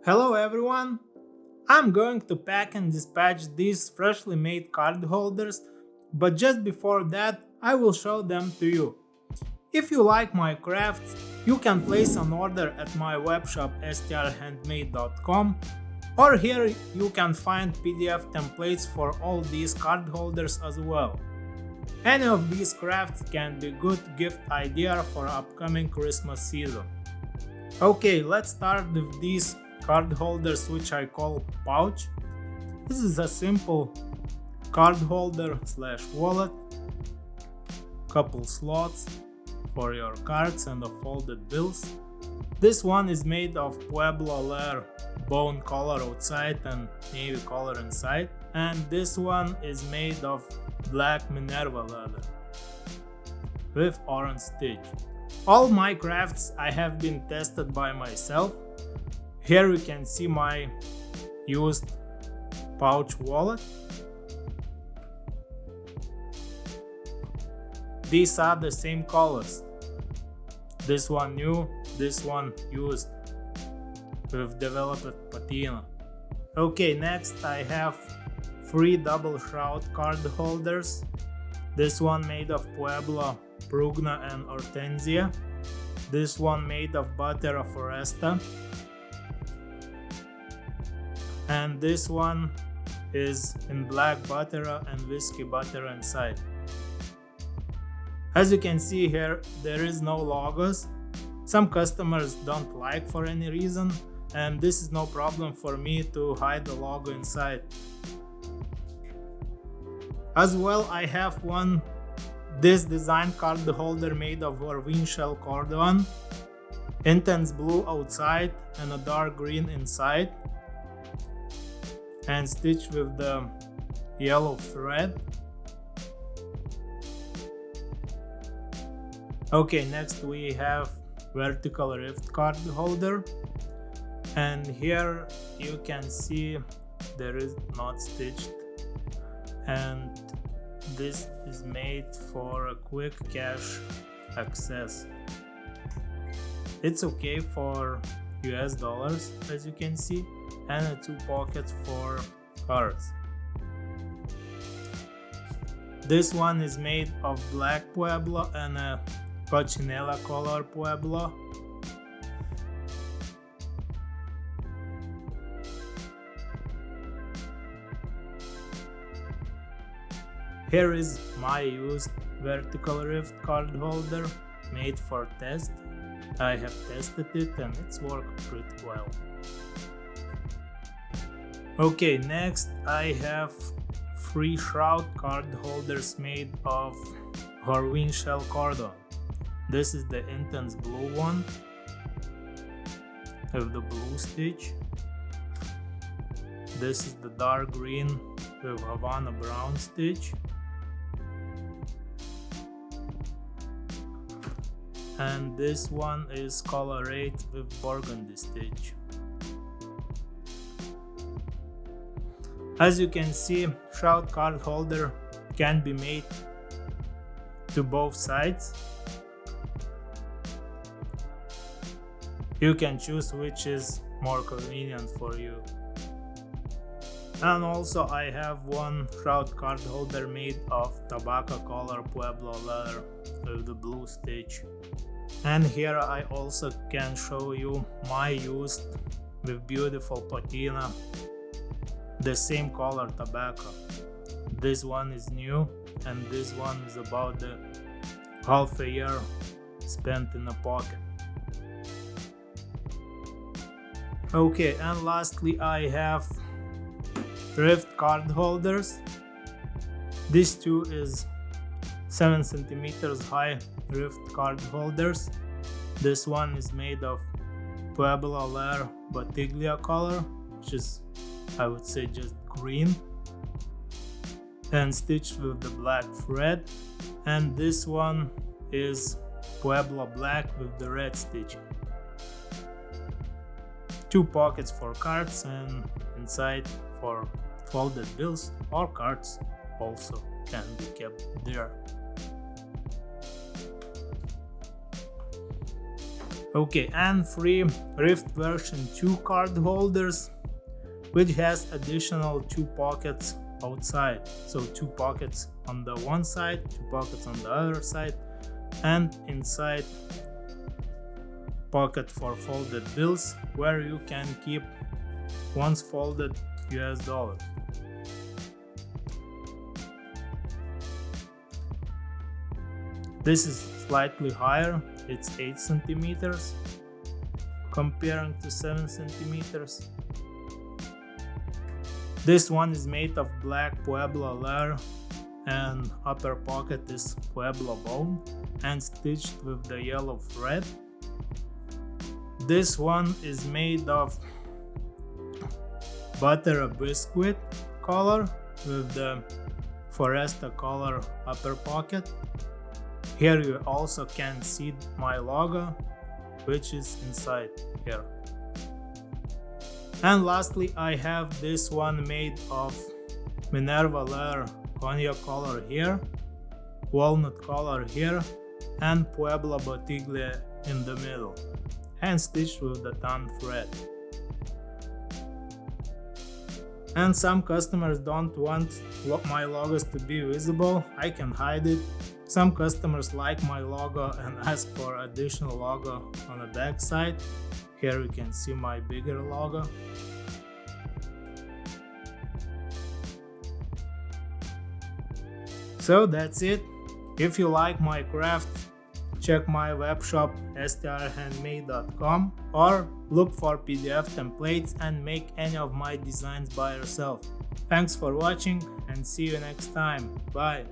Hello everyone! I'm going to pack and dispatch these freshly made card holders, but just before that I will show them to you. If you like my crafts, you can place an order at my webshop strhandmade.com, or here you can find PDF templates for all these card holders as well. Any of these crafts can be good gift idea for upcoming Christmas season. Okay, let's start with these card holders, which I call pouch. This is a simple card holder slash wallet, couple slots for your cards and the folded bills. This one is made of Pueblo leather, bone color outside and navy color inside, and this one is made of black Minerva leather with orange stitch. All my crafts I have been tested by myself. Here you can see my used pouch wallet. These are the same colors. This one new, this one used with developed patina. Okay, next I have 3 double shroud card holders. This one made of Pueblo, Prugna and Hortensia. This one made of Batera Foresta. And this one is in black Batera and whiskey Batera inside. As you can see here, there is no logos. Some customers don't like for any reason, and this is no problem for me to hide the logo inside. As well, I have this design card holder made of Orvin shell cordon, intense blue outside and a dark green inside, and stitched with the yellow thread. Okay, next we have vertical rift card holder, and here you can see there is not stitched, and this is made for a quick cash access. It's okay for US dollars, as you can see, and 2 pockets for cards. This one is made of black Pueblo and a cochinilla color Pueblo. Here is my used vertical rift card holder made for test. I have tested it and it's worked pretty well. Okay, next I have 3 shroud card holders made of Orvin shell cordon. This is the intense blue one with the blue stitch. This is the dark green with Havana brown stitch. And this one is color 8 with burgundy stitch. As you can see, shroud card holder can be made to both sides. You can choose which is more convenient for you. And also I have one shroud card holder made of tobacco color Pueblo leather with the blue stitch. And here I also can show you my used with beautiful patina, the same color tobacco. This one is new and this one is about the half a year spent in a pocket. Okay, and lastly I have Thrift card holders. This two is 7 centimeters high Thrift card holders. This one is made of Pueblo leather batiglia color, which is, I would say, just green, and stitched with the black thread. And this one is Pueblo black with the red stitching. 2 pockets for cards and inside for folded bills or cards also can be kept there. Okay, and free Thrift version 2 card holders, which has additional 2 pockets outside. So 2 pockets on the one side, 2 pockets on the other side, and inside pocket for folded bills where you can keep once folded US dollar. This is slightly higher, it's 8 centimeters comparing to 7 centimeters. This one is made of black Pueblo leather and upper pocket is Pueblo bone and stitched with the yellow thread. This one is made of butter biscuit color with the Foresta color upper pocket. Here you also can see my logo, which is inside here. And lastly, I have this one made of Minerva leather cognac color here, walnut color here, and Pueblo Bottiglia in the middle, and stitched with the tan thread. And some customers don't want my logos to be visible, I can hide it. Some customers like my logo and ask for additional logo on the back side. Here you can see my bigger logo. So that's it. If you like my craft, check my web shop strhandmade.com or look for PDF templates and make any of my designs by yourself. Thanks for watching and see you next time. Bye.